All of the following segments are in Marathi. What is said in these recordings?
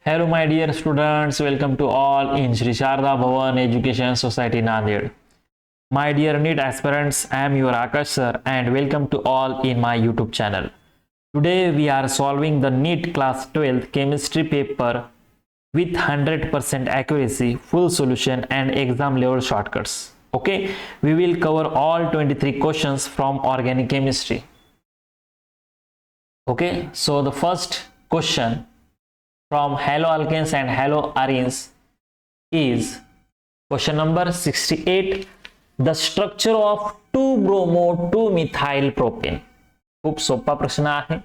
Hello my dear students, welcome to all in Sri Sharda Bhavan Education Society Nanded. My dear NEET aspirants, I am your Akash sir and welcome to all in my YouTube channel. Today we are solving the NEET class 12th chemistry paper with 100% accuracy, full solution and exam level shortcuts. Okay, we will cover all 23 questions from organic chemistry. Okay, so the first question from haloalkanes and haloarenes is question number 68. The structure of 2-bromo-2-methyl propane. खूप सोपा प्रश्न आहे.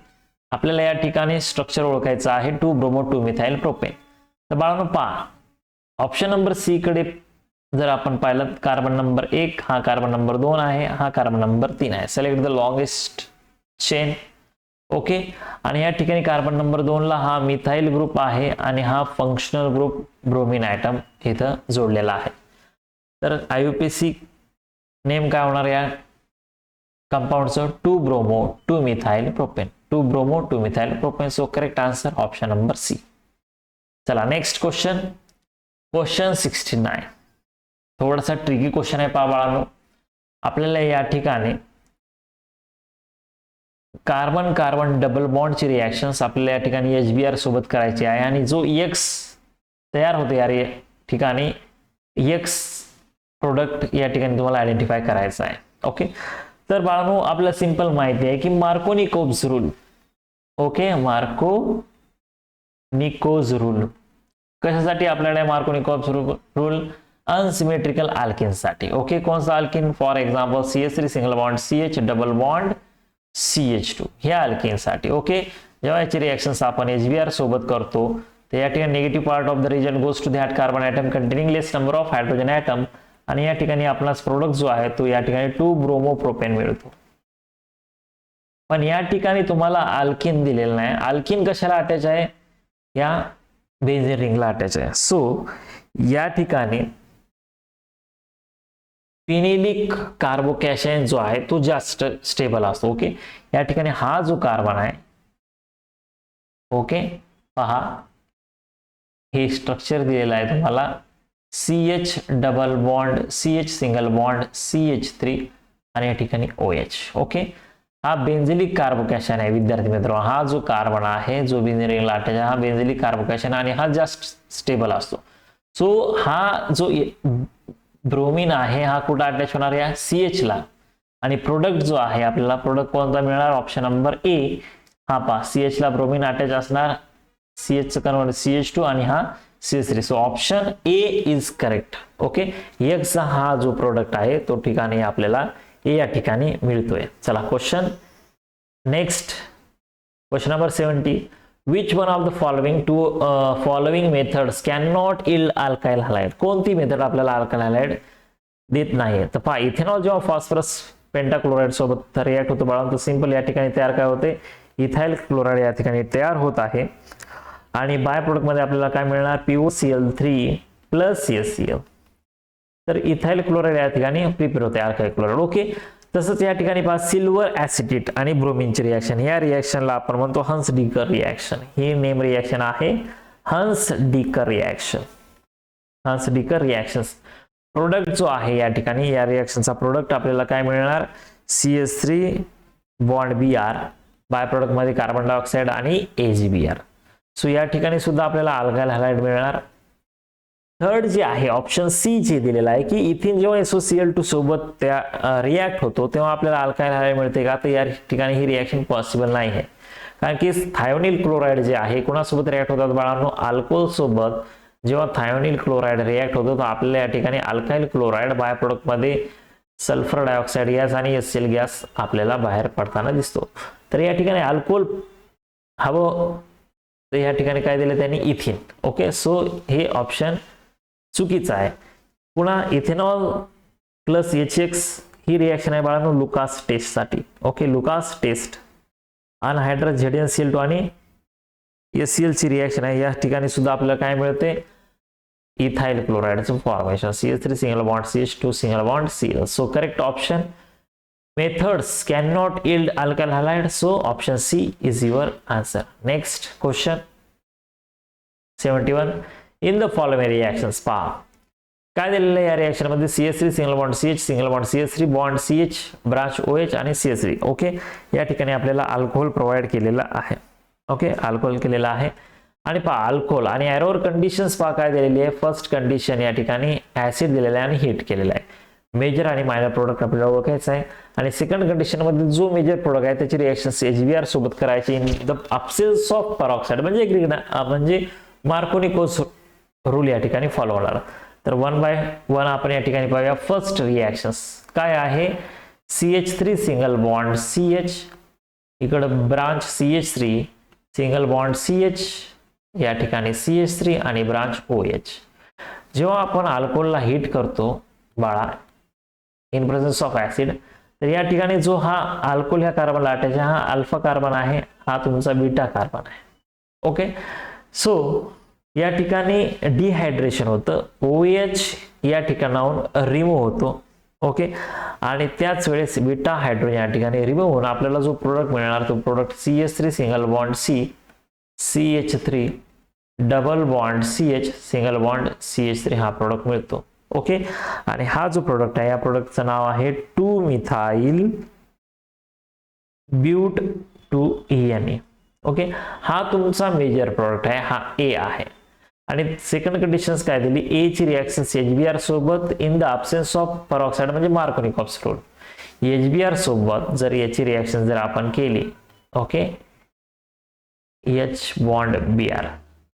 आपल्याला या ठिकाणी स्ट्रक्चर ओळखायचं आहे 2-bromo-2-methyl propane. तर बाळांनो पहा, ऑप्शन नंबर सी कडे जर आपण पाहिलं, कार्बन नंबर 1 हा कार्बन नंबर 2 आहे, हा कार्बन नंबर 3 आहे. Select the longest chain. Okay, आणि या ठिकाणी कार्बन नंबर 2 ला हा मिथाइल ग्रुप आहे आणि हा फंक्शनल ग्रुप ब्रोमीन ॲटम इथं जोडलेला आहे. तर आययुपीसी नेम काय होणार या कंपाऊंडचं? 2-bromo-2-methyl propane. 2-bromo-2-methyl propane. So correct answer option number C. चला नेक्स्ट क्वेश्चन, क्वेश्चन 69. थोडासा ट्रिकी क्वेश्चन आहे पहा बाळांनो. आपल्याला या ठिकाणी कार्बन कार्बन डबल बॉन्डची रिएक्शन्स आपल्याला या ठिकाणी HBr सोबत करायची आहे आणि जो X तयार होते या ठिकाणी X प्रोडक्ट या ठिकाणी तुम्हाला आयडेंटिफाय करायचा आहे. ओके, तर बाळांनो आपल्याला सिंपल माहिती आहे की मार्कोनिकोव्हज रूल. ओके, मार्कोनिकोव्हज रूल कशासाठी आपल्याला मार्कोनिकोव्हज रूल? अनसिमेट्रिकल अल्केनसाठी. ओके, कोणता alkane? For example CH3 single bond CH double bond CH2 ह्या अल्केनसाठी. ओके, जेव्हा याची रिएक्शन्स आपण HBr सोबत करतो तर या ठिकाणी negative part of the reagent goes to that carbon atom containing less number of hydrogen atom आणि या ठिकाणी आपला प्रोडक्ट जो आहे तो या ठिकाणी 2-bromo-propane मिळतो. पण या ठिकाणी तुम्हाला अल्केन दिलेलं नाही. अल्केन कशाला अटॅच आहे? या बेन्झीन रिंगला अटॅच आहे. सो या ठिकाणी फिनिलिक कार्बोकॅशन जो आहे तो जास्त स्टेबल असतो. ओके, या ठिकाणी हा जो कार्बन आहे, ओके पहा हे स्ट्रक्चर दिलेलं आहे तुम्हाला CH double bond CH single bond CH3 आणि या ठिकाणी OH. ओके, हा बेन्झिलिक कार्बोकॅशन आहे विद्यार्थी मित्रांनो. हा जो कार्बन आहे जो बेन्झीन रिंगला अटॅच आहे हा बेन्झिलिक कार्बोकॅशन आणि हा जास्त स्टेबल असतो. सो हा जो ब्रोमीन आहे हा कुठं अटॅच होणार? या CH ला. आणि प्रोडक्ट जो आहे आपल्याला प्रोडक्ट कोणता मिळणार? ऑप्शन नंबर ए. हा पहा CH ला ब्रोमीन अटॅच असणार, CH चं कन्वर्ट CH2 आणि हा CH3. So option A is correct. Okay, X हा जो प्रोडक्ट आहे तो ठिकाणी आपल्याला ए या ठिकाणी मिळतोय. चला question next, question number 70. Which one of the following methods cannot yield alkyl halide? कोणती मेथड आपल्याला अल्काइल हायलाइड देत नाहीये? तर पहा, इथेनॉल जेव्हा फॉस्फरस पेंटाक्लोराइड सोबत रिॲक्ट होतो बाळा, तर सिंपल या ठिकाणी तयार काय होते? इथाइल क्लोराइड या ठिकाणी तयार होत आहे आणि बाय प्रोडक्ट मध्ये आपल्याला काय मिळणार? POCl3 plus HCl. तर इथाइल क्लोराइड या ठिकाणी प्रिपेअर होते अल्काइल क्लोराइड. ओके, तसंच या ठिकाणी पहा सिल्वर ऍसिटेट आणि ब्रोमीनची रिएक्शन, या रिएक्शनला आपण म्हणतो हंस डिकर रिएक्शन. ही नेम रिएक्शन आहे हंस डिकर रिएक्शन. हंस डिकर रिएक्शन्स प्रोडक्ट जो आहे या ठिकाणी या रिएक्शनचा प्रोडक्ट आपल्याला काय मिळणार? CH3 bond Br, bye product मध्ये कार्बन डायऑक्साइड आणि AgBr. सो या ठिकाणी सुद्धा आपल्याला अल्काइल हायलाइड मिळणार. थर्ड जे आहे ऑप्शन सी जे दिलेला आहे की इथिन जेव्हा SOCl2 सोबत त्या रिॲक्ट होतो तेव्हा आपल्याला अल्काइल हायलाइड मिळते का? तर या ठिकाणी ही रिॲक्शन पॉसिबल नाही आहे, कारण की थायोनिल क्लोराइड जे आहे कोणासोबत रिॲक्ट होतात बाळांनो? अल्कोहोल सोबत. जेव्हा थायोनिल क्लोराइड रिॲक्ट होतो तर आपल्याला या ठिकाणी अल्काइल क्लोराइड बाय प्रोडक्ट मध्ये सल्फर डायऑक्साइड गॅस आणि HCl गॅस आपल्याला बाहेर पडताना दिसतो. तर या ठिकाणी अल्कोहोल हवं, तर या ठिकाणी काय दिलं त्यांनी? इथिन. ओके, सो हे ऑप्शन चुकीचं आहे. पुन्हा इथेनॉल प्लस HX ही रिएक्शन आहे बाळांनो लुकास टेस्ट साठी. ओके, लुकास टेस्ट अनहायड्रस ZnCl2 आणि HCl ची रिएक्शन आहे. या ठिकाणी सुद्धा आपल्याला काय मिळते? इथाइल क्लोराइडचं formation, CH3 single bond CH2 single bond Cl. So correct option methods cannot yield alkyl halide, so option C is your answer. Next question 71 in the following reactions पहा काय दिलेलं आहे या रिएक्शन मध्ये CH3 single bond CH single bond CH3 bond CH branch OH आणि CH3 ओके या ठिकाणी आपल्याला अल्कोहोल प्रोव्हाइड केलेला आहे ओके अल्कोहोल केलेला आहे आणि पहा अल्कोहोल आणि एरोर कंडिशन्स पहा काय दिलेली आहे फर्स्ट कंडिशन या ठिकाणी ऍसिड दिलेला आहे आणि हीट केलेला आहे मेजर आणि मायनर प्रोडक्ट आपल्याला ओळखायचं आहे आणि सेकंड कंडिशन मध्ये जो मेजर प्रोडक्ट आहे त्याची रिएक्शन्स HBr सोबत करायची in the absence of peroxide म्हणजे मार्कोनिकोस रूल या ठिकाणी फॉलो होणार तर 1 by 1 आपण या ठिकाणी पाहूया फर्स्ट रिएक्शन्स काय आहे CH3 सिंगल बॉन्ड CH इकडे branch CH3 single bond CH या ठिकाणी CH3 आणि ब्रांच OH जेव्हा आपण अल्कोहोलला हीट करतो बाळा इन प्रेझेन्स ऑफ ऍसिड तर या ठिकाणी जो हा अल्कोहोल ह्या कार्बनला अटॅच हा अल्फा कार्बन आहे हा तुमचा बीटा कार्बन आहे ओके सो या ठिकाणी डिहायड्रेशन होतं OH या ठिकाणाहून रिमूव्ह होतो ओके आणि त्याच वेळेस बीटा हायड्रोजन या ठिकाणी रिमूव्ह होऊन आपल्याला जो प्रोडक्ट मिळणार तो product CH3 single bond CH3 double bond CH single bond CH3 हा प्रोडक्ट मिळतो ओके आणि हा जो प्रोडक्ट आहे या प्रोडक्टचं नाव आहे 2 मिथाइल ब्यूट 2ENE ओके हा तुमचा मेजर प्रोडक्ट आहे हा A आहे आणि सेकंड कंडिशन्स काय दिली A ची रिएक्शन HBr सोबत in the absence of peroxide म्हणजे मार्कोनिकोव्स रूल HBr सोबत जर याची रिएक्शन जर आपण केली ओके H बॉन्ड Br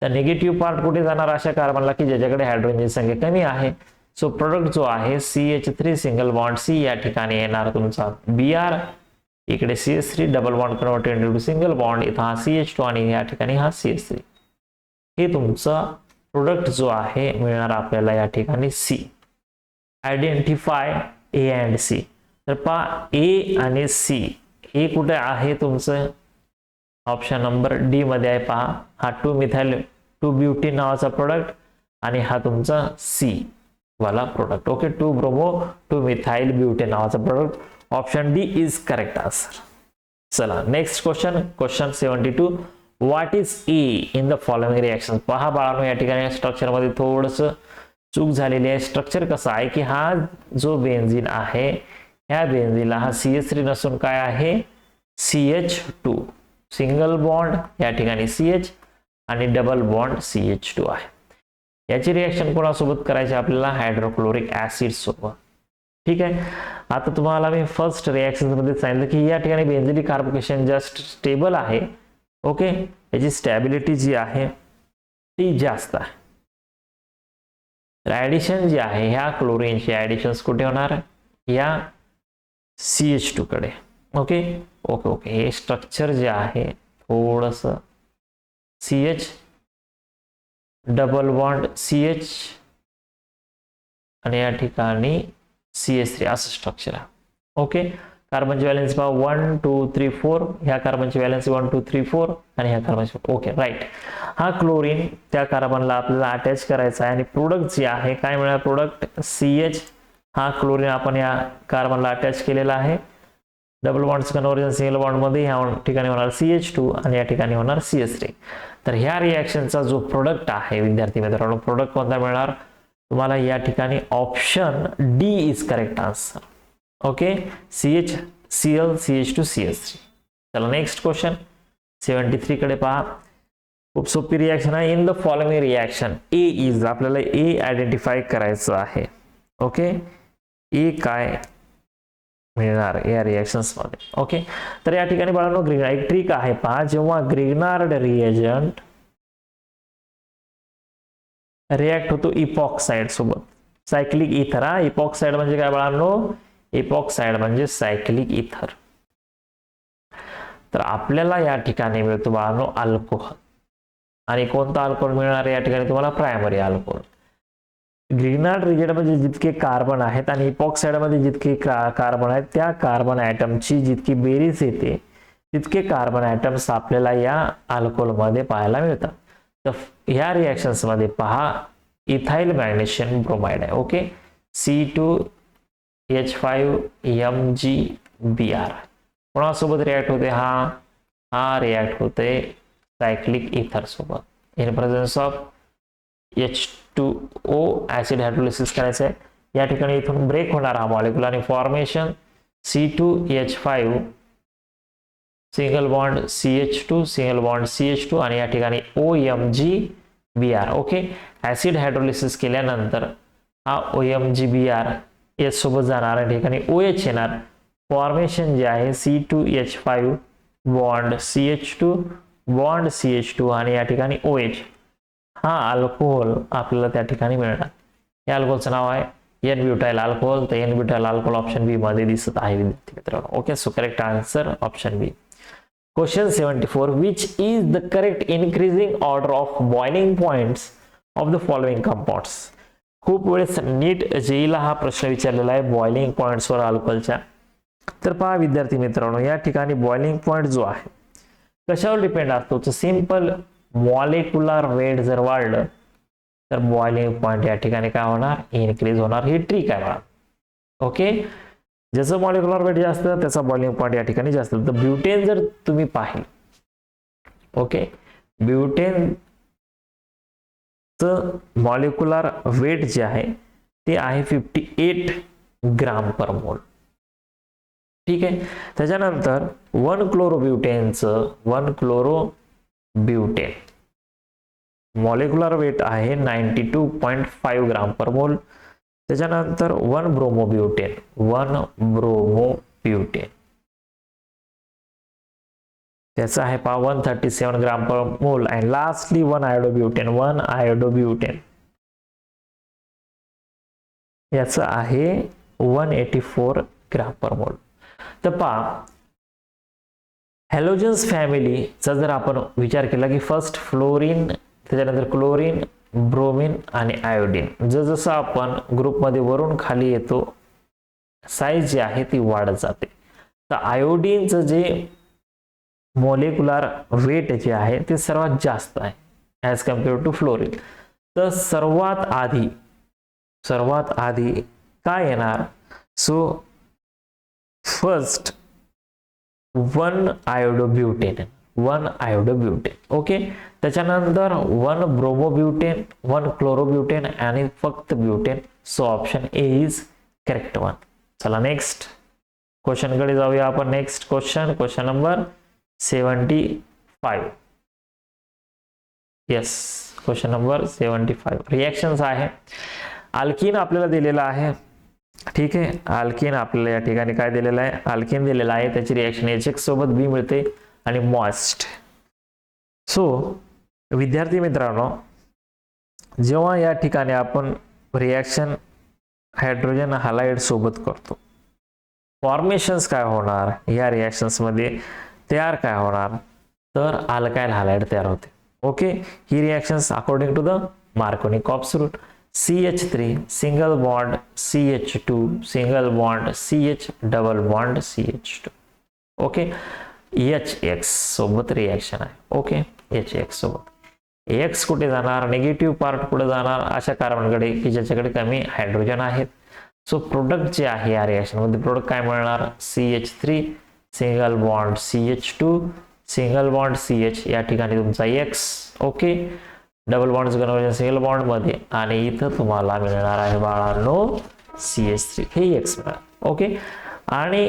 तर निगेटिव्ह पार्ट कुठे जाणार अशा कार्बनला की ज्याच्याकडे हायड्रोजनची संख्या कमी आहे सो प्रोडक्ट जो आहे CH3 सिंगल बॉन्ड C या ठिकाणी येणार तुमचा Br इकडे CH3 double bond converted into single bond इथं हा CH2 आणि या ठिकाणी हा CH3 हे तुमचा प्रोडक्ट जो आहे मिळणार आपल्याला या ठिकाणी C identify A and C तर पहा A आणि C हे कुठे आहे तुमचं ऑप्शन नंबर डी मध्ये आहे पहा हा 2 मिथाइल 2 ब्युटीन नावाचा प्रोडक्ट आणि हा तुमचा C वाला product okay 2 bromo 2 methyl butane नावाचा product option D is correct answer चला next question 72 what is A in the following reaction पहा बाळांनो या ठिकाणी स्ट्रक्चर मध्ये थोडस चूक झालेली आहे स्ट्रक्चर कसं आहे की हा जो बेन्झीन आहे ह्या बेन्झीनला हा CH3 नसून काय आहे CH2 सिंगल बॉन्ड या ठिकाणी CH आणि डबल बॉन्ड CH2 आहे याची रिएक्शन कोणासोबत करायची आपल्याला हायड्रोक्लोरिक ऍसिड सोबत ठीक आहे आता तुम्हाला मी फर्स्ट रिएक्शन मध्ये सांगितलं की या ठिकाणी बेन्झिलिक कार्बोकेशन जस्ट स्टेबल आहे ओके याची स्टॅबिलिटी जी आहे ती जास्त आहे ऍडिशन जी आहे ह्या क्लोरीनची ऍडिशन्स कुठे होणार या CH2 कडे ओके ओके ओके हे स्ट्रक्चर जे आहे थोडस CH डबल बॉन्ड CH आणि या ठिकाणी CH3 असं स्ट्रक्चर आहे ओके कार्बनची व्हॅलेन्सी पहा 1 2 3 4 ह्या कार्बनची व्हॅलेन्सी 1 2 3 4 आणि ह्या कार्बनची ओके राईट हा क्लोरीन त्या कार्बनला आपल्याला अटॅच करायचा आहे आणि प्रोडक्ट जे आहे काय मिळणार प्रोडक्ट CH हा क्लोरीन आपण या कार्बनला अटॅच केलेला आहे double bonds conversion single bond मध्ये ह्या ठिकाणी होणार CH2 आणि या ठिकाणी होणार CH3 तर ह्या रिएक्शनचा जो प्रोडक्ट आहे विद्यार्थी मित्रांनो प्रोडक्ट कोणता मिळणार तुम्हाला या ठिकाणी option D is correct answer okay CHCl CH2 CH3 चला नेक्स्ट क्वेश्चन 73 कडे पहा खूप सोपी रिएक्शन आहे in the following reaction A is आपल्याला ए आयडेंटिफाय करायचं आहे ओके ए काय मिळणार या रिएक्शन्स मध्ये ओके तर या ठिकाणी बाळांनो ग्रिग्नार्ड एक ट्रिक आहे पहा जेव्हा ग्रिग्नार्ड रिएजंट रिएक्ट होतो इपॉक्साइड सोबत सायक्लिक इथर हा इपॉक्साइड म्हणजे काय बाळांनो इपॉक्साइड म्हणजे सायक्लिक इथर तर आपल्याला या ठिकाणी मिळतो बाळांनो अल्कोहोल आणि कोणता अल्कोहोल मिळणार या ठिकाणी तुम्हाला प्रायमरी अल्कोहोल ग्रिग्नार्ड रिएजंट मध्ये जितके कार्बन आहेत आणि इपॉक्साइड मध्ये जितके कार्बन आहेत त्या कार्बन ॲटमची जितकी बेरीज येते तितके कार्बन ॲटम्स आपल्याला या अल्कोहोल मध्ये पाहायला मिळतात तर ह्या रिएक्शन्स मध्ये पहा इथाइल मॅग्नेशियम ब्रोमाइड आहे ओके C2H5MgBr कोणासोबत रिएक्ट होते हा रिएक्ट होते सायक्लिक इथर सोबत in presence of H2O acid hydrolysis करायचं आहे. या ठिकाणी इथून ब्रेक होणार हा मॉलिक्यूल आणि formation C2H5 single bond CH2 single bond CH2 आणि या ठिकाणी OMgBr. ओके, ऍसिड हायड्रोलिसिस केल्यानंतर हा OMgBr एच सोबत जाणार या ठिकाणी OH येणार. फॉर्मेशन जे आहे C2H5 bond CH2 bond CH2 आणि या ठिकाणी OH. हा अल्कोहोल आपल्याला त्या ठिकाणी मिळणार. या अल्कोहोलचं नाव आहे एन ब्युटाइल अल्कोहोल. तर n butyl alcohol option B मध्ये दिसत आहे विद्यार्थी मित्रांनो. Okay, so correct answer option B. Question 74, which is the correct increasing order of boiling points of the following compounds. खूप वेळेस नीट जेईला हा प्रश्न विचारलेला आहे बॉइलिंग पॉइंट्सवर अल्कोहोलच्या. तर पहा विद्यार्थी मित्रांनो, या ठिकाणी बॉइलिंग पॉइंट जो आहे कशावर डिपेंड असतो. तर सिंपल मॉलिक्युलर वेट जर वाढलं तर बॉइलिंग पॉइंट या ठिकाणी काय होणार, इनक्रीज होणार. ही ट्रिक आहे बघा. ओके, ज्याचं मॉलिक्युलर वेट जास्त त्याचा बॉइलिंग पॉइंट या ठिकाणी जास्त. तर ब्युटेन जर तुम्ही पाहिलं, ओके, ब्युटेन मॉलिक्युलर वेट जे आहे ते आहे 58 ग्राम पर मोल. ठीक आहे, त्याच्यानंतर 1 क्लोरोब्युटेन मॉलिक्युलर वेट आहे 92.5 ग्राम पर मोल. त्याच्यानंतर 1 ब्रोमोब्युटेन त्याचा आहे 137 ग्राम पर मोल. अँड लास्टली 1 आयोडोब्युटेन याचं आहे 184 ग्राम पर मोल. तर पहा, हॅलोजन्स फॅमिलीचा जर आपण विचार केला की फर्स्ट फ्लोरीन, त्याच्यानंतर क्लोरीन, ब्रोमीन आणि आयोडीन. जसं आपण ग्रुपमध्ये वरून खाली येतो साईज जी आहे ती वाढत जाते. तर आयोडीनचं जे मॉलिक्युलर वेट जे आहे ते सर्वात जास्त आहे ॲज कम्पेअर टू फ्लोरीन. तर सर्वात आधी काय येणार. So first 1 आयोडोब्युटेन. ओके, त्याच्यानंतर 1 ब्रोमोब्युटेन, 1 क्लोरोब्युटेन आणि फक्त butane. So option A is correct one. चला नेक्स्ट क्वेश्चन कडे जाऊया आपण. Next question number 75. Yes, question number 75 reactions आहे. अल्किन आपल्याला दिलेला आहे. ठीक आहे, अल्किन आपल्याला या ठिकाणी काय दिलेलं आहे, अल्किन दिलेला आहे. त्याची रिएक्शन HX सोबत बी मिळते आणि मॉइस्ट. सो विद्यार्थी मित्रांनो, जेव्हा या ठिकाणी आपण रिएक्शन हायड्रोजन हॅलाइड सोबत करतो, फॉर्मेशन्स काय होणार या रिएक्शन्स मध्ये, तयार काय होणार, तर अल्काइल हॅलाइड तयार होते. ओके, ही reactions according to the Markovnikov's rule. CH3 single bond CH2 single bond CH double bond CH2. Okay, HX सोबत रिएक्शन आहे. ओके, HX सोबत X कुठे जाणार, निगेटिव्ह पार्ट कुठे जाणार, अशा कार्बनकडे की ज्याच्याकडे कमी हायड्रोजन आहेत. सो प्रोडक्ट जे आहे या रिएक्शन मध्ये प्रोडक्ट काय मिळणार, CH3 single bond CH2 single bond CH, या ठिकाणी तुमचा X. Okay, double bond conversion single bond मध्ये आणि इथं तुम्हाला मिळणार आहे बाळांनो CH3, हे X मिळणार. ओके, आणि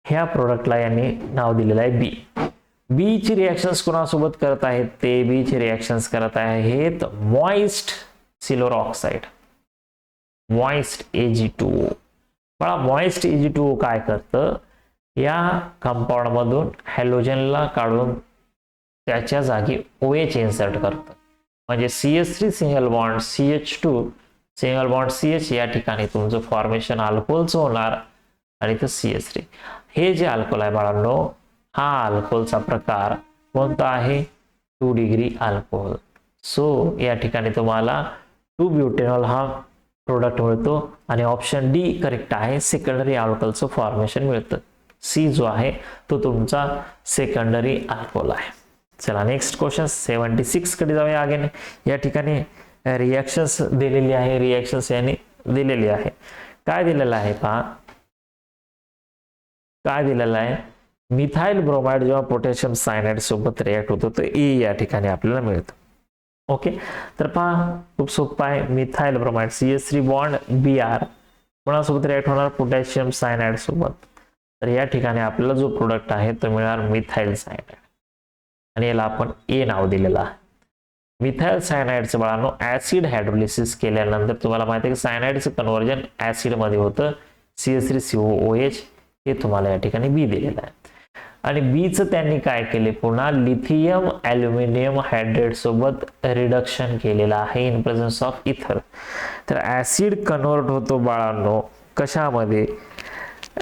ह्या प्रोडक्टला यांनी नाव दिलेलं आहे बी. बी ची रिएक्शन्स कोणासोबत करत आहेत, ते बी ची रिएक्शन्स करत आहेत moist silver oxide, moist Ag2O. बघा, मॉइस्ट Ag2O काय करतं, या कंपाऊंड मधून हॅलोजनला काढून त्याच्या जागी OH इन्सर्ट करतं. म्हणजे CH3 single bond CH2 single bond CH, या ठिकाणी तुमचं फॉर्मेशन अल्कोहोलचं होणार आणि तो CH3. हे जे अल्कोहोल आहे बाळांनो, हा अल्कोहोलचा प्रकार कोणता आहे, 2 डिग्री अल्कोहोल. सो या ठिकाणी तुम्हाला 2 ब्युटेनॉल हा प्रोडक्ट मिळतो आणि ऑप्शन डी करेक्ट आहे, सेकंडरी अल्कोहोलचं फॉर्मेशन मिळतं. सी जो आहे तो तुमचा सेकंडरी अल्कोहोल आहे. चला नेक्स्ट क्वेश्चन 76 कडे जाऊया. अगेन या ठिकाणी रिएक्शन्स दिलेली आहे, रिएक्शन्स यांनी दिलेली आहे. काय दिलेलं आहे पहा, काय दिलेलं आहे, मिथाइल ब्रोमाइड जेव्हा पोटॅशियम सायनाइड सोबत रिएक्ट होतो तर ए या ठिकाणी आपल्याला मिळतं. ओके, तर पहा खूप सोपं आहे. Methyl bromide CH3 bond Br कोणासोबत रिॲक्ट होणार, पोटॅशियम सायनाइड सोबत. तर या ठिकाणी आपल्याला जो प्रोडक्ट आहे तो मिळणार मिथाइल सायनाइड आणि याला आपण ए नाव दिलेलं आहे. मिथाइल सायनाइडचं बाळांनो ऍसिड हायड्रोलिसिस केल्यानंतर तुम्हाला माहिती आहे की सायनाइडचं कन्व्हर्जन ऍसिड मध्ये होतं CH3COOH, हे तुम्हाला या ठिकाणी बी दिलेलं आहे. आणि बीचं त्यांनी काय केले, पुन्हा लिथियम ॲल्युमिनियम हायड्रेट सोबत रिडक्शन केलेलं आहे इन प्रेझेन्स ऑफ इथर. तर ऍसिड कन्वर्ट होतो बाळांनो कशामध्ये,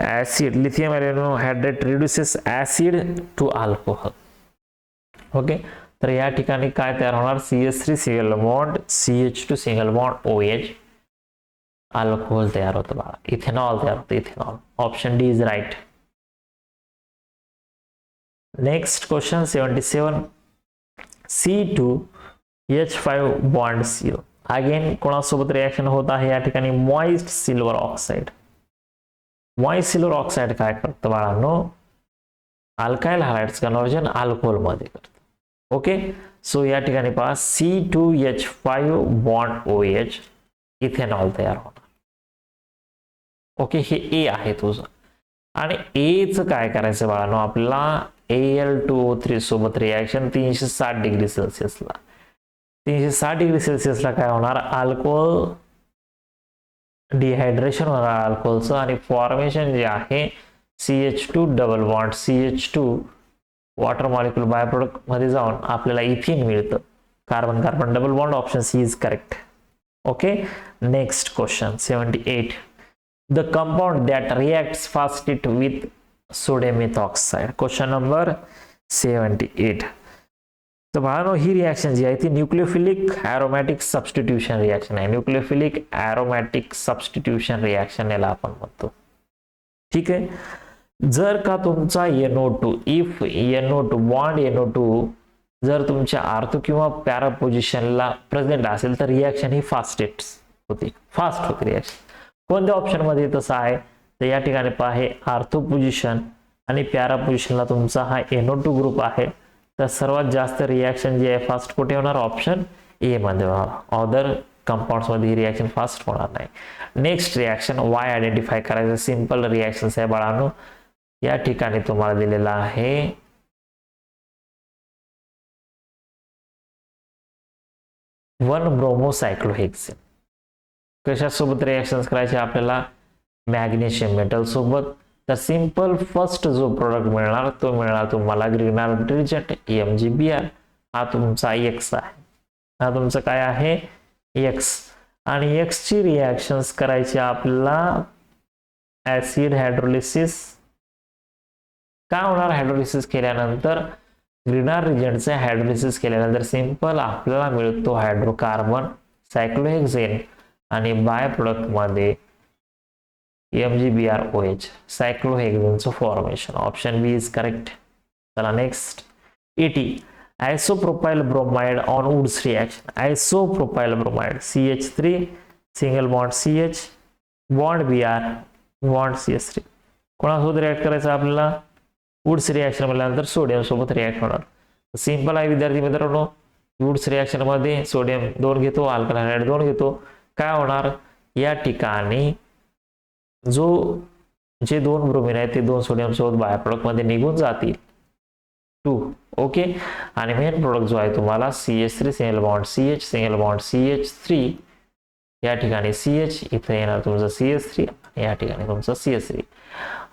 acid lithium aluminium hydrate reduces acid to alcohol. Okay, तर या ठिकाणी काय तयार होणार, CH3 single bond CH2 single bond OH, alcohol तयार होतं बाळा, इथेनॉल तयार होतं, ethanol. Option D is right. Next question 77, C2H5 bond CO. Again कोणासोबत रिएक्शन होत आहे या ठिकाणी, moist silver oxide. Moist silver oxide काय करतं बाळांनो, अल्काइल हायड्राइड्स कन्वर्जन अल्कोहोल मध्ये करतं. ओके, सो या ठिकाणी पहा C2H5 बॉन्ड OH, इथेनॉल तयार होणार. ओके, हे ए आहे तुझं. आणि एच काय करायचं बाळांनो, आपल्याला Al2O3 सोबत रिएक्शन 360 डिग्री सेल्सिअसला, 360 डिग्री सेल्सिअसला काय होणार, अल्कोहोल डिहायड्रेशन होणार अल्कोहोलचं आणि फॉर्मेशन जे आहे CH2 double bond CH2 water molecule by product मध्ये जाऊन आपल्याला इथिन मिळतं, carbon carbon double bond. Option C is correct. Okay, next question 78, the compound that reacts fastest with sodium methoxide. Question number 78. तर बाळांनो ही रिएक्शन जी आहे ती न्यूक्लियोफिलिक एरोमॅटिक सबस्टिट्यूशन रिएक्शन आहे. न्यूक्लियोफिलिक एरोमॅटिक सबस्टिट्यूशन रिएक्शन याला आपण म्हणतो. ठीक आहे, जर का तुमचा NO2 if NO2 bond NO2 जर तुमच्या आर्थो किंवा पॅरा पोझिशनला प्रेझेंट असेल तर रिएक्शन ही फास्ट होते रिएक्शन. कोणत्या ऑप्शन मध्ये तसं आहे, तर या ठिकाणी पहा हे आर्थो पोझिशन आणि पॅरा पोझिशनला तुमचा हा NO2 ग्रुप आहे, तर सर्वात जास्त रिएक्शन जी आहे फास्ट कुठे होणार, ऑप्शन ए मध्ये होणार. अदर कंपाऊंड्स मध्ये ही रिएक्शन फास्ट होणार नाही. नेक्स्ट रिएक्शन वाय आयडेंटिफाय करायचं, सिंपल रिएक्शन्स आहे बाळांनो. या ठिकाणी तुम्हाला दिलेला आहे 1-ब्रोमोसायक्लोहेक्सेन. कशासोबत रिएक्शन्स करायचे आपल्याला, मॅग्नेशियम मेटल सोबत. तर सिंपल फर्स्ट जो प्रोडक्ट मिळणार तो मिळणार तुम्हाला ग्रिग्नार डिटर्जंट EmgBr. हा तुमचा X आहे, हा तुमचं काय आहे X. आणि X ची रिएक्शन्स करायची आपल्याला ऍसिड हायड्रोलिसिस. काय होणार, हायड्रोलिसिस केल्यानंतर ग्रिग्नार रिजंटचे हायड्रोलिसिस केल्यानंतर सिंपल आपल्याला मिळतो हायड्रोकार्बन सायक्लोहेक्सेन आणि बाय प्रोडक्ट मध्ये MgBrOH, सायक्लोहेक्सेनचं formation. Option B is correct. चला next 80, isopropyl bromide on Wurtz reaction. Isopropyl bromide CH3 single bond CH bond Br bond CH3 कोणासोबत रिएक्ट करायचं आपल्याला, वुड्स रिएक्शन म्हटल्यानंतर सोडियम सोबत रिएक्ट होणार. सिंपल आहे विद्यार्थी मित्रांनो, वुड्स रिएक्शन मध्ये सोडियम 2 घेतो, अल्कली हायड्राइड 2 घेतो. काय होणार या ठिकाणी, जे 2 ब्रोमीन आहेत ते 2 सोडियम सोबत बाय प्रोडक्ट मध्ये निघून जातील 2. ओके, आणि मेन प्रोडक्ट जो आहे तुम्हाला CH3 single bond CH single bond CH3, या ठिकाणी CH, इथे येणार तुमचं CH3 आणि या ठिकाणी तुमचं CH3.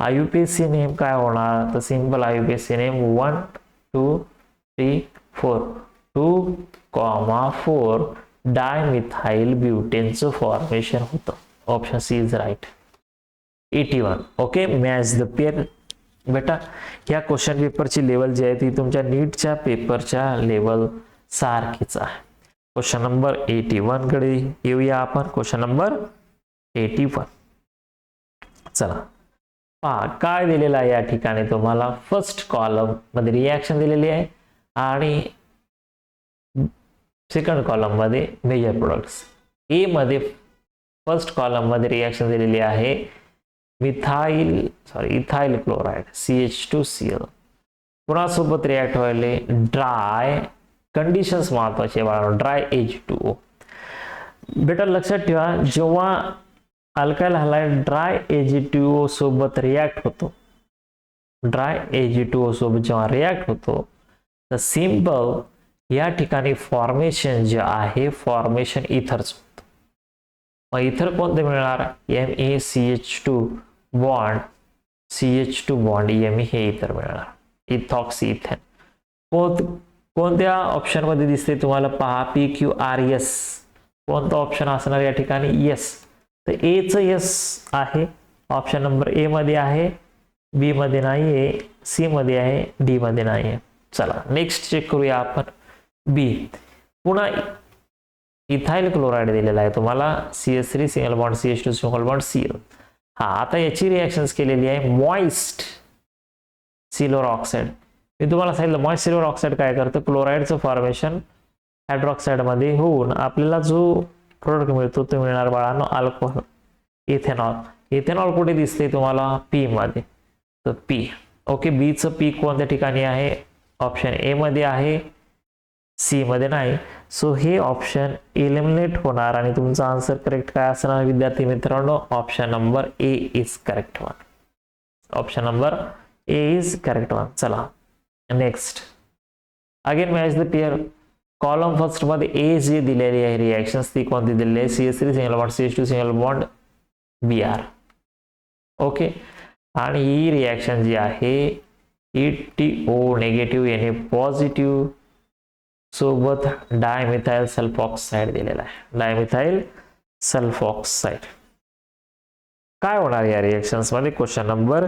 IUPAC नेम काय होणार, तर सिंपल IUPAC नेम 1 2 3 4 2,4 डायमिथाइल ब्युटेनचं फॉर्मेशन होतं. Option C is right. 81. Okay, match the pair. बेटा या क्वेश्चन पेपरची लेवल जी आहे ती तुमच्या नीटच्या पेपरच्या लेवल सारखीच आहे. क्वेश्चन नंबर 81 कडे येऊया आपण. Question number 81. चला पहा काय दिलेलं आहे या ठिकाणी तुम्हाला. फर्स्ट कॉलम मध्ये रिएक्शन दिलेली आहे आणि सेकंड कॉलम मध्ये मेजर प्रोडक्ट्स. ए मध्ये फर्स्ट कॉलम मध्ये रिएक्शन दिलेली आहे इथाइल क्लोराइड CH2Cl कोणासोबत रिएक्ट व्हायले, ड्राय कंडिशन्स महत्वाचे बाळांनो. ड्राय Ag2O बेटा लक्षात ठेवा, जेव्हा अल्काइल हॅलाइड ड्राय Ag2O सोबत रिॲक्ट होतो, ड्राय Ag2O सोबत जेव्हा रिॲक्ट होतो तर सिंपल या ठिकाणी फॉर्मेशन जे आहे फॉर्मेशन इथरच होतं. मग इथर कोणते मिळणार? MeCH2 bond CH2 bond Me हे इथर मिळणार. इथॉक्सी इथेन कोणत्या ऑप्शन मध्ये दिसते तुम्हाला? पहा PQRS. कोणता ऑप्शन असणार या ठिकाणी? यस. तर ए च यस आहे, ऑप्शन नंबर ए मध्ये आहे, बी मध्ये नाहीये, सी मध्ये आहे, डी मध्ये नाहीये. चला नेक्स्ट चेक करूया आपण. बी पुन्हा इथाइल क्लोराइड दिलेला आहे तुम्हाला, CH3 single bond CH2 single bond Cl. हा आता याची रिएक्शन्स केलेली आहे मॉइस्ट सिल्वर ऑक्साइड. मी तुम्हाला सांगितलं मॉइस्ट सिल्वर ऑक्साइड काय करतं, क्लोराइडचं फॉर्मेशन हायड्रॉक्साइड मध्ये होऊन आपल्याला जो प्रोडक्ट मिळतो तो मिळणार बाळांनो अल्कोहोल, इथेनॉल. इथेनॉल कुठे दिसते तुम्हाला? पी मध्ये. तर पी. ओके, बी चं पी कोणत्या ठिकाणी आहे? ऑप्शन ए मध्ये आहे, सी मध्ये नाही. सो हे ऑप्शन एलिमिनेट होणार आणि तुमचा आन्सर करेक्ट काय असणार विद्यार्थी मित्रांनो? Option number A is correct one. Option number A is correct one. चला next. Again match the pair. Column first मध्ये ए जे दिलेली आहे रिएक्शन्स ती कोणती दिलेली आहे? CH3 single bond CH2 single bond Br. Okay, आणि ही रिएक्शन जी आहे ETO निगेटिव्ह Na पॉझिटिव्ह सोबत डायमिथाइल सल्फॉक्साइड दिलेला आहे. डायमिथाइल सल्फॉक्साइड काय होणार या रिएक्शन्स मध्ये? क्वेश्चन नंबर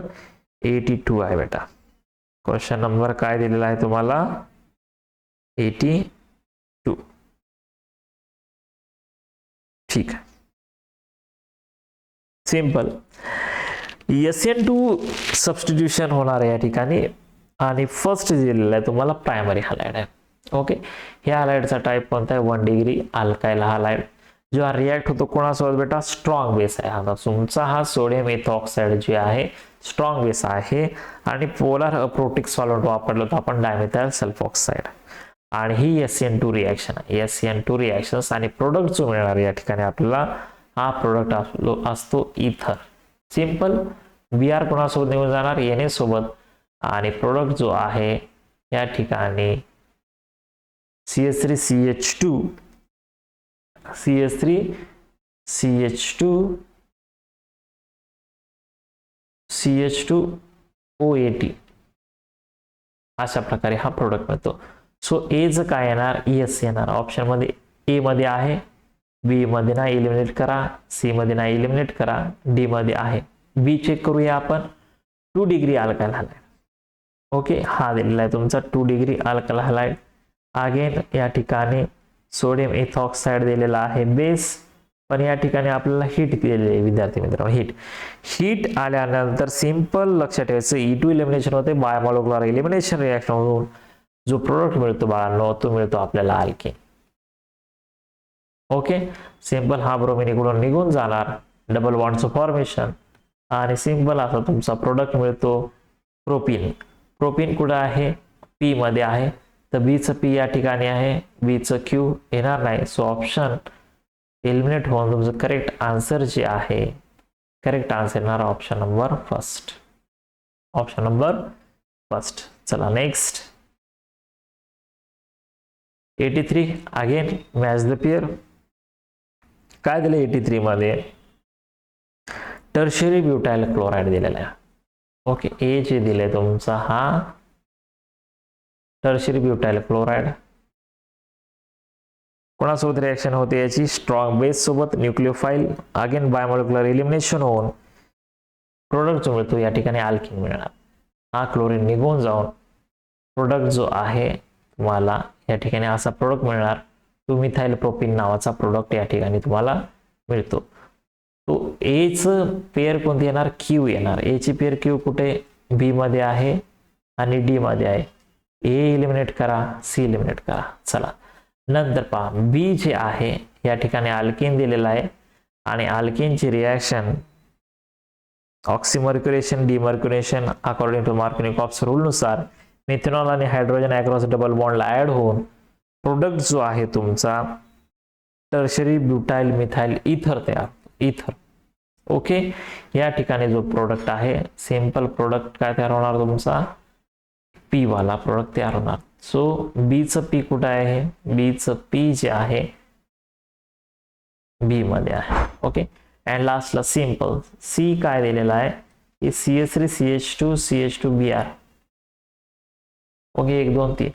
82 आहे बेटा. क्वेश्चन नंबर काय दिलेला आहे तुम्हाला? 82. ठीक आहे, सिंपल. SN2 सबस्टिट्यूशन होणार आहे या ठिकाणी आणि फर्स्ट दिलेला आहे तुम्हाला प्रायमरी हॅलाइड आहे. ओके, ह्या हॅलाइडचा टाइप कोणता आहे? 1 डिग्री अल्काइल हॅलाइड. जो रिॲक्ट होतो कोणासोबत बेटा? स्ट्रॉंग बेस आहे. आता तुमचा हा सोडियम इथॉक्साइड जे आहे स्ट्रॉंग बेस आहे आणि पोलार अप्रोटिक सॉल्व्हेंट वापरलं होतं आपण डायमिथाइल सल्फॉक्साइड. आणि ही SN2 रिएक्शन आहे. SN2 रिएक्शन्स आणि प्रोडक्ट जो मिळणार या ठिकाणी आपल्याला हा प्रोडक्ट असतो इथर. सिंपल. Br कोणासोबत निघून जाणार? Na सोबत. आणि प्रोडक्ट जो आहे या ठिकाणी CH3 CH2 CH3 CH2 CH2 OAT अशा प्रकारे हा प्रोडक्ट मिळतो. सो ए च काय येणार? यस येणार. ऑप्शन मध्ये ए मध्ये आहे, बी मध्ये नाही, एलिमिनेट करा. सी मध्ये नाही, एलिमिनेट करा. डी मध्ये आहे. बी चेक करूया आपण. 2 डिग्री अल्काइल हॅलाइड. ओके, हा दिलेला आहे तुमचा 2 डिग्री अल्काइल हॅलाइड. अगेन या ठिकाणी सोडियम इथॉक्साइड दिलेला आहे बेस, पण या ठिकाणी आपल्याला हीट दिलेली आहे विद्यार्थी मित्रांनो. हीट आल्यानंतर सिंपल लक्षात ठेवायचं E2 एलिमिनेशन होते, बायोमॉलिक्युलर एलिमिनेशन रिएक्शन होऊन जो प्रोडक्ट मिळतो बाळांनो तो मिळतो आपल्याला अल्केन. Okay, simple. हा ब्रोमीन इकडून निघून जाणार, डबल बॉन्डचं फॉर्मेशन आणि सिंपल असा तुमचा प्रोडक्ट मिळतो प्रोपीन. प्रोपीन कुठे आहे? पी मध्ये आहे. तर बी चं पी या ठिकाणी आहे, बी चं क्यू येणार नाही. सो ऑप्शन एलिमिनेट होऊन तुमचं करेक्ट आन्सर जे आहे, करेक्ट आन्सर येणार option number first. Option number first. चला next. 83. Again match the pair. काय दिले 83 मध्ये? टर्शियरी ब्युटाइल क्लोराइड दिलेला आहे. ओके, ए जे दिले तुमचा हा टर्शियरी ब्युटाइल क्लोराइड. कोणासोबत रिएक्शन होते याची? स्ट्रॉंग बेस सोबत, न्यूक्लियोफाइल. अगेन बायोमॉलिक्युलर एलिमिनेशन होऊन प्रोडक्ट जो मिळतो या ठिकाणी अल्किन मिळणार. हा क्लोरीन निघून जाऊन प्रोडक्ट जो आहे तुम्हाला या ठिकाणी असा प्रोडक्ट मिळणार, 2 मिथाइल प्रोपीन नावाचा प्रोडक्ट या ठिकाणी तुम्हाला मिळतो. तो ए च पेअर कोणती येणार? क्यू येणार. ए ची पेअर क्यू कुठे? बी मध्ये आहे आणि डी मध्ये आहे. ए एलिमिनेट करा, सी एलिमिनेट करा. चला नंतर पहा, बी जे आहे या ठिकाणी अल्केन दिलेला आहे आणि अल्केनची reaction ऑक्सिमर्क्युरेशन डिमर्क्युरेशन according to Markovnikov's rule नुसार मिथेनॉल आणि हायड्रोजन अक्रॉस डबल बॉन्डला ऍड होऊन प्रोडक्ट जो आहे तुमचा टर्शरी ब्युटाइल मिथाइल इथर तयार इथर. ओके, या ठिकाणी जो प्रोडक्ट आहे सिंपल प्रोडक्ट काय तयार होणार तुमचा पी वाला प्रोडक्ट तयार होणार. सो बीचं पी कुठं आहे, बीचं पी जे आहे बी मध्ये आहे. ओके, अँड लास्टला सिंपल सी काय दिलेला आहे की CH3 CH2 CH2Br. Okay, 1 2 3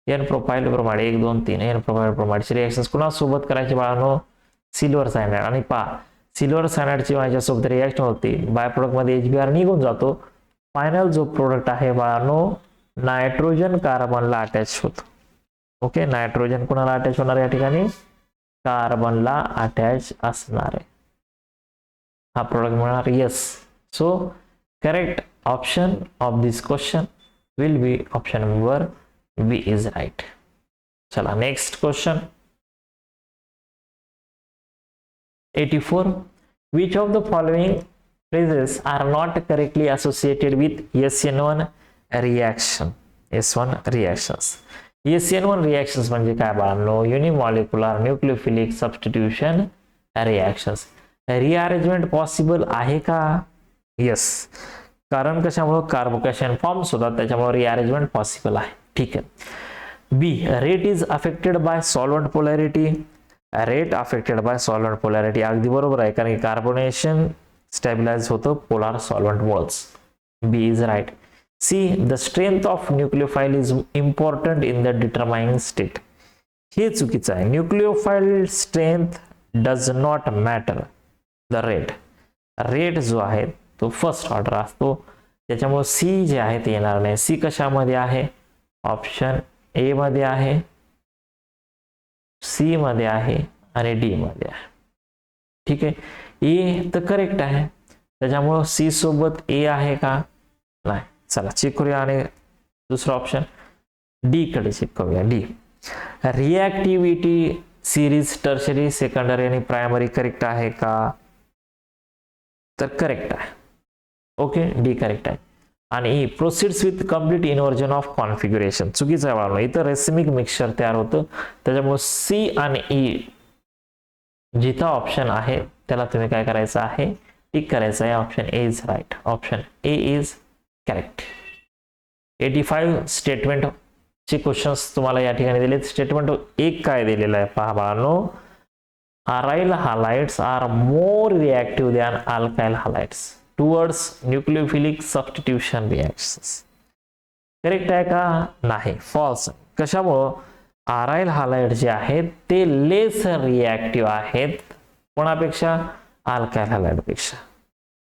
n propyl bromide 1 2 3 n propyl ब्रोमाइडची रिएक्शन्स कुणा सोबत करायची बाळांनो, सिल्वर सायनाइड. आणि पहा सिल्वर सायनाइडची माझ्यासोबत रिएक्शन होती, बाय प्रोडक्ट मध्ये HBr निघून जातो. फायनल जो प्रोडक्ट आहे बाळांनो नायट्रोजन कार्बनला अटॅच होतो. ओके, नायट्रोजन कुणाला अटॅच होणार या ठिकाणी, कार्बनला अटॅच असणार आहे हा प्रोडक्ट मिळणार. Yes, so correct option of this question will be option number B is right. चला next question 84. Which of the following phrases are not correctly associated with SN1 reaction? S1 reactions. SN1 reactions म्हणजे काय बाळांनो, unimolecular nucleophilic substitution reactions. Rearrangement possible आहे का, यस, कारण कशामुळे कार्बोकॅशन फॉर्म्स होतात त्याच्यामुळे रिअरेंजमेंट पॉसिबल आहे. ठीक आहे. B rate is affected by solvent polarity. Rate affected by solvent polarity अगदी बरोबर आहे, कारण की कार्बोनेशन स्टॅबिलाइज होतं पोलार सॉल्व्हंट वॉल्स. B is right. C the strength of nucleophile is important in the determining state. हे चुकीचं आहे. Nucleophile strength does not matter the rate. Rate जो आहे तो फर्स्ट ऑर्डर असतो, त्याच्यामुळे सी जे आहे ते येणार नाही. सी कशामध्ये आहे, ऑप्शन ए मध्ये आहे, सी मध्ये आहे आणि डी मध्ये आहे. ठीक आहे, ए तर करेक्ट आहे, त्याच्यामुळे सी सोबत ए आहे का, नाही. चला चेक करूया आणि दुसरा ऑप्शन डी कडे चेक करूया. डी रिएक्टिव्हिटी सिरीज टर्शरी सेकंडरी आणि प्रायमरी करेक्ट आहे का, तर करेक्ट आहे. ओके, डी करेक्ट आहे. आणि proceeds with complete inversion of configuration चुकीचं आहे बाळा, इथं रेसिमिक मिक्सचर तयार होतं, त्याच्यामुळे सी आणि ई जिथं ऑप्शन आहे त्याला तुम्ही काय करायचं आहे, टिक करायचं आहे. Option A is right, option A is correct. 85 statement चे क्वेश्चन्स तुम्हाला या ठिकाणी दिलेत. स्टेटमेंट एक काय दिलेलं आहे पहा बाळांनो, aryl halides are more reactive than alkyl halides towards nucleophilic substitution reactions. Correct आहे का, नाही, फॉल्स. कशामुळं, अराइल हॅलाइड जे आहेत ते लेस रिएक्टिव्ह आहेत कोणापेक्षा, अल्काइल हॅलाइड पेक्षा.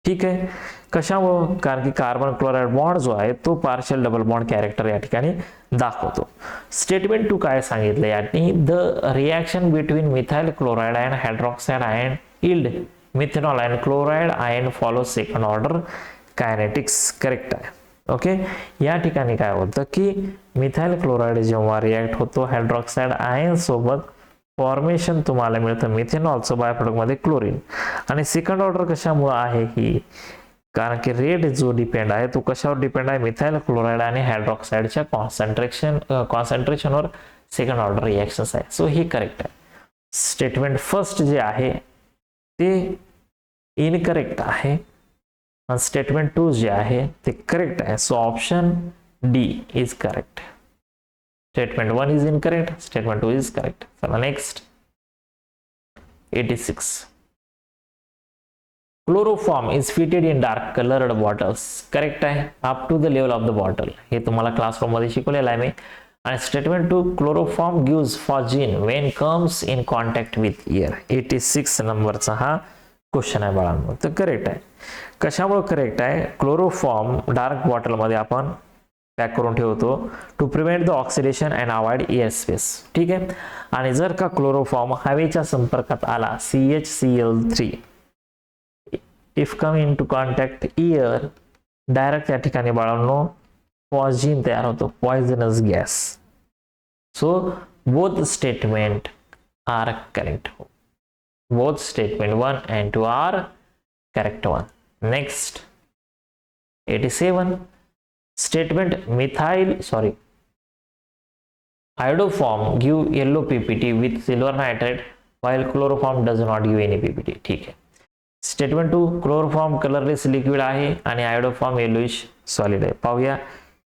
ठीक आहे, कशामुळं, कारण की कार्बन क्लोराइड बॉन्ड जो आहे तो पार्शियल डबल बॉन्ड कॅरेक्टर या ठिकाणी दाखवतो. स्टेटमेंट 2 काय सांगितलं यानी, the reaction between methyl chloride and hydroxide ion yield methanol and chloride ion follow second order kinetics. Correct आहे. ओके, या ठिकाणी काय होतं की मिथाइल क्लोराइड जेव्हा रिएक्ट होतो हायड्रॉक्साइड आयन सोबत, फॉर्मेशन तुम्हाला मिळतं मिथेनॉलचं बाय प्रोडक्ट मध्ये क्लोरीन. आणि सेकंड ऑर्डर कशामुळे आहे ही, कारण की रेट जो डिपेंड आहे तो कशावर डिपेंड आहे, मिथाइल क्लोराइड आणि हायड्रॉक्साइडच्या कॉन्सन्ट्रेशनवर सेकंड ऑर्डर रिएक्शन्स आहे. सो हे करेक्ट आहे. स्टेटमेंट फर्स्ट जे आहे ते इनकरेक्ट आहे आणि स्टेटमेंट 2 जे आहे ते करेक्ट आहे. So option D is correct. Statement 1 is incorrect, statement 2 is correct. चला next 86. Chloroform is fitted in dark coloured bottles. Correct आहे, up to the level of the bottle. हे तुम्हाला क्लासरूम मध्ये शिकवलेलं आहे मी. आणि statement 2, chloroform gives phosgene when comes in contact with air. 86 नंबरचा हा क्वेश्चन आहे बाळांनो. तर करेक्ट आहे. कशामुळे करेक्ट आहे, क्लोरोफॉर्म डार्क बॉटल मध्ये आपण पॅक करून ठेवतो to prevent the oxidation and avoid air space. ठीक आहे, आणि जर का क्लोरोफॉर्म हवेच्या संपर्कात आला, CHCl3 if come in to contact air, direct या ठिकाणी बाळांनो पॉइझन तयार होतो, poisonous gas. So both statement are correct. Both statement 1 and 2 are correct one. Next 87. Statement iodoform give yellow PPT with silver nitrate while chloroform does not give any PPT. ठीक आहे. स्टेटमेंट 2 क्लोरोफॉर्म कलरलेस लिक्विड आहे आणि आयोडोफॉर्म येलोइश सॉलिड आहे. पाहूया,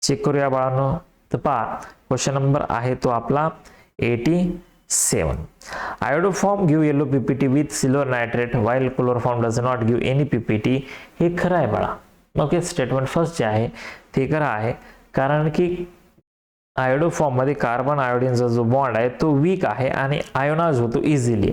चेक करूया बाळांनो. तर पहा, क्वेश्चन नंबर आहे तो आपला 87. Iodoform give yellow PPT with silver nitrate while chloroform does not give any PPT. हे खरं आहे बाळा. ओके, स्टेटमेंट फर्स्ट जे आहे ते खरं आहे, कारण की आयोडोफॉर्म मध्ये कार्बन आयोडीनचा जो बॉन्ड आहे तो वीक आहे आणि आयोनाइज होतो इझिली,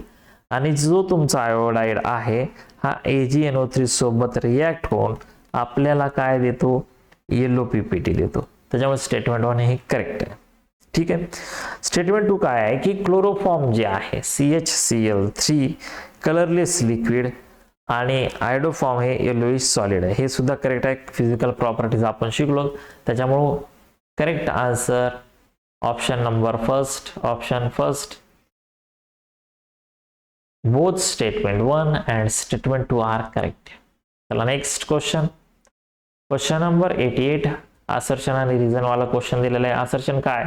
आणि जो तुमचा आयोडाइड आहे हा AgNO3 सोबत रिॲक्ट होऊन आपल्याला काय देतो, येलो पीपीटी देतो. त्याच्यामुळे स्टेटमेंट 1 हे करेक्ट आहे. ठीक आहे. स्टेटमेंट 2 काय आहे की क्लोरोफॉर्म जे आहे CHCl3 कलरलेस लिक्विड आणि आयोडोफॉर्म हे येलोइश सॉलिड आहे. हे सुद्धा करेक्ट आहे. फिजिकल प्रॉपर्टीज आपण शिकलो, त्याच्यामुळे correct answer option number first. Option first, both statement 1 and statement 2 are correct. चला next question. Question number 88 assertion आणि रिझन वाला क्वेश्चन दिलेला आहे. असर्शन काय,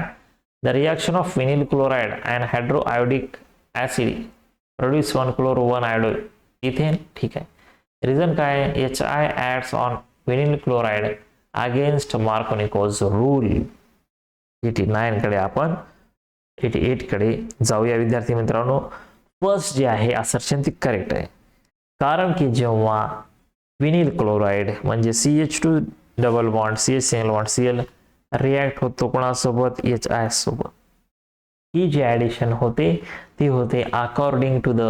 the reaction of vinyl chloride and hydroiodic acid produce 1 chloro 1 iodo ethane. ठीक आहे. रिझन काय, HI adds on vinyl chloride against Markovnikov's rule. 89 कडे आपण 88 कडे जाऊया विद्यार्थी मित्रांनो. फर्स्ट जे आहे असर्शन ती करेक्ट आहे, कारण की जेव्हा विनिल क्लोराइड म्हणजे CH2 double bond CH single bond Cl react होतो कोणासोबत, HI सोबत, ही जी ऍडिशन होते ती होते according to the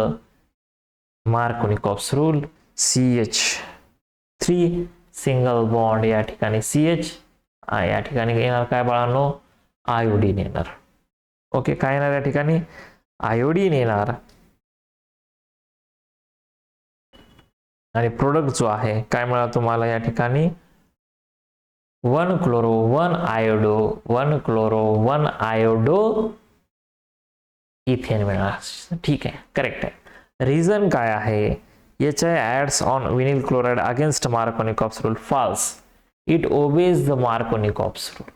Markovnikov's rule. CH3 single bond या ठिकाणी CH, या ठिकाणी येणार काय बाळांनो, आयोडीन येणार. ओके, काय येणार या ठिकाणी, आयोडीन येणार. आणि प्रोडक्ट जो आहे काय मिळाला तुम्हाला या ठिकाणी, 1 chloro 1 iodo 1 chloro 1 iodo ethane मिळणार. ठीक आहे, करेक्ट आहे. रिझन काय आहे, HI adds on vinyl chloride against Markovnikov's rule. False. It obeys the Markovnikov's rule.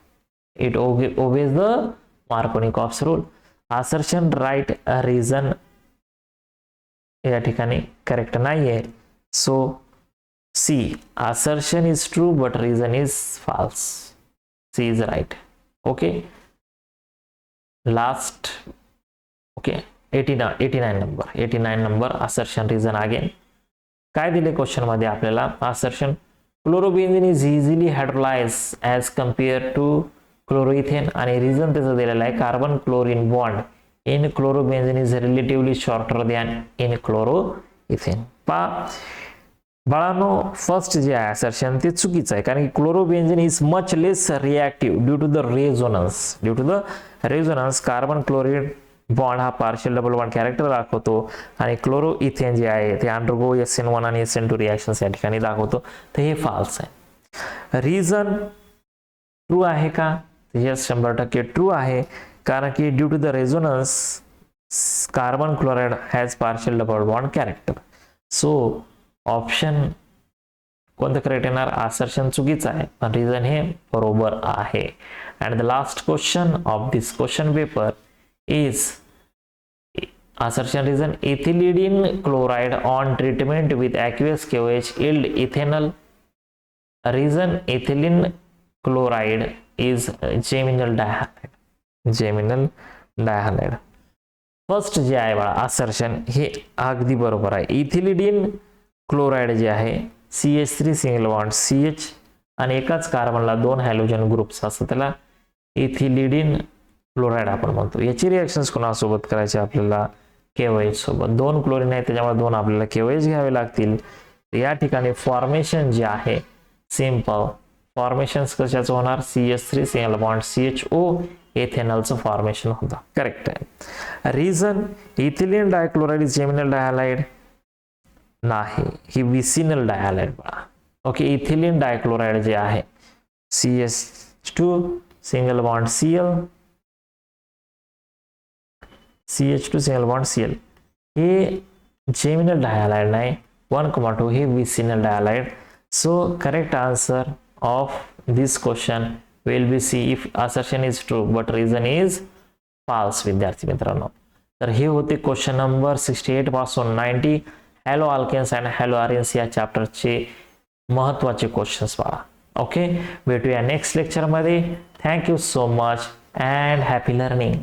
It obeys the Markovnikov's rule. Assertion right, reason या ठिकाणी करेक्ट नाहीये. So C, assertion is true but reason is false. C is right. Okay. Last. Okay. 89 number assertion reason again. काय दिले क्वेश्चन मध्ये आपल्याला, assertion chlorobenzene is easily hydrolyse as compare to chloroethane, आणि रिझन त्याचं दिलेलं आहे carbon chlorine bond in chlorobenzene is relatively shorter than in chloroethane. बाळांनो, फर्स्ट जे आहे असर्शन ते चुकीचं आहे, कारण की chlorobenzene is much less reactive due to the resonance. Carbon chlorine bond हा पार्शियल डबल बॉन्ड कॅरेक्टर दाखवतो, आणि क्लोरो इथेन जे आहे ते अंडरगो SN1 आणि SN2 रिएक्शन्स या ठिकाणी दाखवतो. तर हे फॉल्स आहे. रिझन ट्रू आहे का, यस 100% ट्रू आहे, कारण की due to the resonance carbon chloride has partial double bond character. So option कोणतं करेक्ट येणार, असर्शन चुकीचं आहे पण रिझन हे बरोबर आहे. And the last question of this question paper is assertion reason, ethylene chloride on treatment with aqueous KOH yield ethanol. Reason, ethylene chloride is geminal dihalide. First जे आहे बघा असर्शन हे अगदी बरोबर आहे. इथिलिडीन क्लोराइड जे आहे CH3 सिंगल बॉन्ड CH आणि एकाच कार्बनला 2 हॅलोजन ग्रुप्स असतात, त्याला इथिलिडीन क्लोराइड आपण म्हणतो. याची रिएक्शन्स कोणासोबत करायची आपल्याला, KOH सोबत. 2 क्लोरीन आहे त्याच्यामुळे 2 आपल्याला KOH घ्यावे लागतील. या ठिकाणी फॉर्मेशन जे आहे सिंपल फॉर्मेशन्स कशाचं होणार, CH3 सिंगल बॉन्ड CHO एथेनॉलचं फॉर्मेशन होतं. करेक्ट आहे. Reason, ethylene dichloride is geminal dihalide नाही, ही विसिनल डायहालाइड बघा. ओके, इथिलीन डायक्लोराइड जे आहे CH2 single bond CH2 single bond Cl हे जेमिनल डायहालाइड नाही, 1,2 हे vicinal dihalide. So correct answer of this question will be C if assertion is true but reason is false विद्यार्थी मित्रांनो. तर हे होते क्वेश्चन नंबर 68 पासून 90 halo alkanes and halo arenes या चॅप्टरचे महत्वाचे क्वेश्चन्स पहा. ओके, भेटूया नेक्स्ट लेक्चरमध्ये. Thank you so much and happy learning.